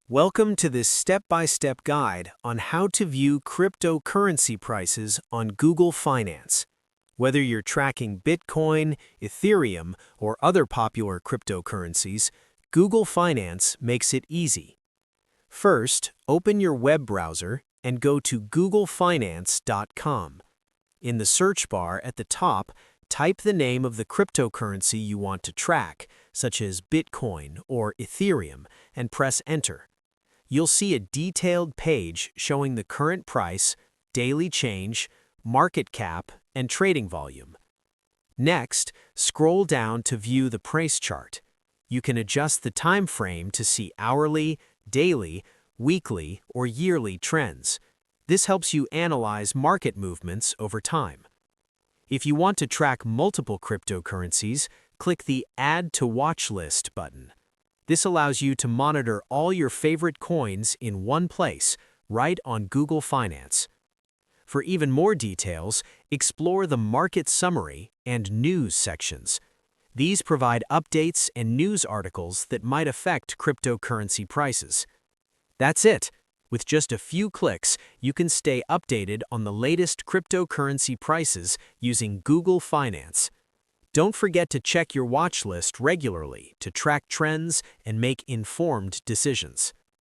Welcome to this step-by-step guide on how to view cryptocurrency prices on Google Finance. Whether you're tracking Bitcoin, Ethereum, or other popular cryptocurrencies, Google Finance makes it easy. First, open your web browser and go to googlefinance.com. In the search bar at the top, type the name of the cryptocurrency you want to track, such as Bitcoin or Ethereum, and press Enter. You'll see a detailed page showing the current price, daily change, market cap, and trading volume. Next, scroll down to view the price chart. You can adjust the time frame to see hourly, daily, weekly, or yearly trends. This helps you analyze market movements over time. If you want to track multiple cryptocurrencies, click the Add to Watch List button. This allows you to monitor all your favorite coins in one place, right on Google Finance. For even more details, explore the Market Summary and News sections. These provide updates and news articles that might affect cryptocurrency prices. That's it. With just a few clicks, you can stay updated on the latest cryptocurrency prices using Google Finance. Don't forget to check your watch list regularly to track trends and make informed decisions.